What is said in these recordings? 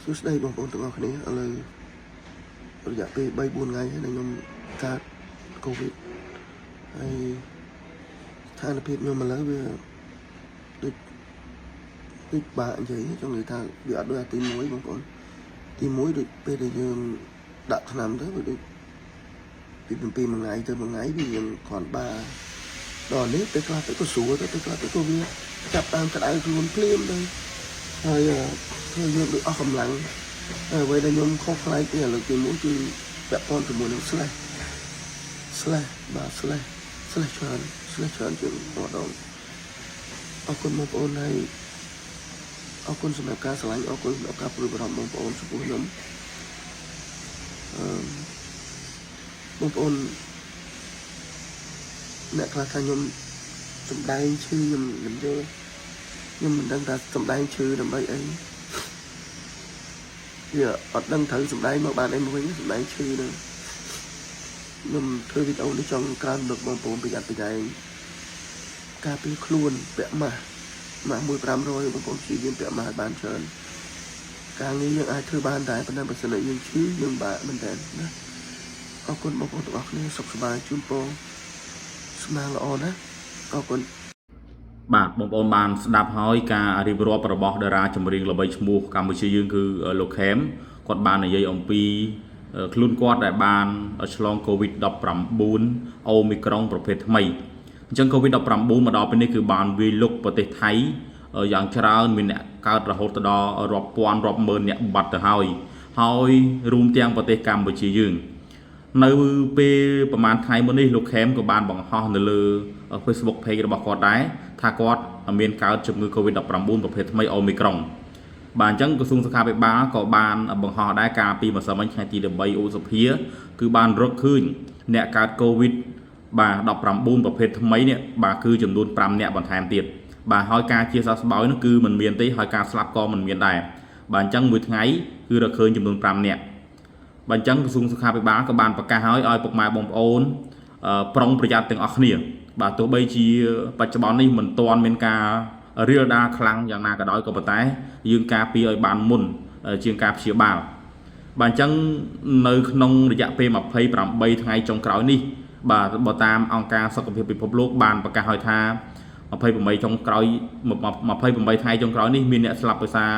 Suốt đây bọn con tụi ngọc này là rồi dạ về bay buồn ngày nên nhóm ta Covid hay tha là phết nhưng mà lấy về được bạn vậy cho người ta bị áp đưa tìm muối bọn con tìm muối được bây giờ đặt làm thế được vì một ngày tới một ngày vì còn ba đòn nếp tới là tới có sủa tới là tới có việc chặt đang cái đại luôn phim đây rồi thôi nhôm được cầm lặng vậy là nhôm không phải cái là tìm muối thì bạn con từ mùa nó slay chuyện hoạt động ở con một ôn này ở con sầm cá sải ở con cá bự bự một ôn sụp nhóm một ôn nè là thay nhóm sầm đai chư nhóm làm cho nhóm mình đang đặt sầm đai chư làm vậy ấy giờ ở đang thử sầm đai mà bạn em mới sầm đai chư nữa nhưng thôi vì đâu để trong can được bom bom bị giật bị chạy cà phê khuôn bẹ mà mùi pram rồi bom bom chỉ viên bẹ mà bán trơn càng nghĩ những ai thưa ban đại bên đây bật sân những chứ nhưng bà mình đèn đó có con bom bom tụi này sọc bài chun po smile là on á có conបាទបងប្អូនបានស្ដាប់ហើយការរៀបរាប់របស់តារាចម្រៀងល្បីឈ្មោះកម្ពុជាយើងគឺលោកខេមគាត់បាននិយាយអំពីខ្លួនគាត់ដែលបានឆ្លង COVID-19 អូមីក្រុងប្រភេទថ្មីអញ្ចឹង COVID-19 មកដល់ពេលនេះគឺបានវាយលុកប្រទេសថៃយ៉ាងច្រើនមានអ្នកកើតរហូតដល់រាប់ពាន់រាប់ម៉ឺនអ្នកបាត់ទៅហើយរួមទាំងប្រទេសកម្ពុជាយើងនៅពេលប្រហែលថ្ងៃមុននេះលោកខេមក៏បានបង្ហោះនៅលើ Facebook page របស់គាត់ដែរថាគាត់មានកើតជំងឺ COVID-19 ប្រភេទថ្មីអូមីក្រុងបាទអញ្ចឹងក្រសួងសុខាភិបាលក៏បានបង្ហោះដែរកាលពីម្សិលមិញថ្ងៃទី13ឧសភាគឺបានរកឃើញអ្នកកើត COVID បាទ19ប្រភេទថ្មីនេះបាទគឺចំនួន5អ្នកបន្ថែមទៀតបាទហើយការជាសះស្បើយនោះគឺមិនមានទេហើយការស្លាប់ក៏មិនមានដែរបាទអញ្ចឹងមួយថ្ងៃគឺរកឃើញចំនួន5អ្នកបាទអញ្ចឹងក្រសួងសុខាភិបាលក៏បានប្រកាសឲ្យពុកម៉ែបងប្អូនប្រុងប្រយ័ត្នទាំងអស់គ្នាបាទទោះបីជាបច្ចុប្បន្ននេះមិនទាន់មានការរៀលដាលខ្លាំងយ៉ាងណាក៏ដោយក៏ប៉ុន្តែយើងការពារឲ្យបានមុនជាងការព្យាបាលបាទអញ្ចឹងនៅក្នុងរយៈពេល28ថ្ងៃចុងក្រោយនេះបាទបើតាមអង្គការសុខភាពពិភពលោកបានប្រកាសឲ្យថា28ចុងក្រោយ28ថ្ងៃចុងក្រោយនេះមានអ្នកស្លាប់ដោយសារ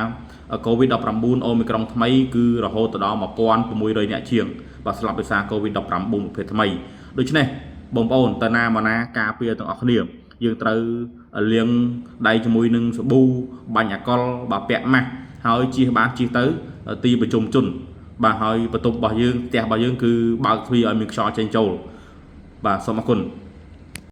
COVID-19 អូមីក្រុងថ្មីគឺរហូតដល់ 1600 អ្នកជាងបាទស្លាប់ដោយសារ COVID-19 ប្រភេទថ្មីដូច្នេះបងប្អូនតើណាមកណាការពារទាំងអស់គ្នាយើងត្រូវលាងដៃជាមួយនឹងសាប៊ូបាញ់អាកុលបាទពាក់ម៉ាស់ហើយជិះបានជិះទៅទីប្រជុំជនបាទហើយបន្ទប់របស់យើងផ្ទះរបស់យើងគឺបើកទ្វារឲ្យមានខ្យល់ចេញចូលបាទសូមអរគុណ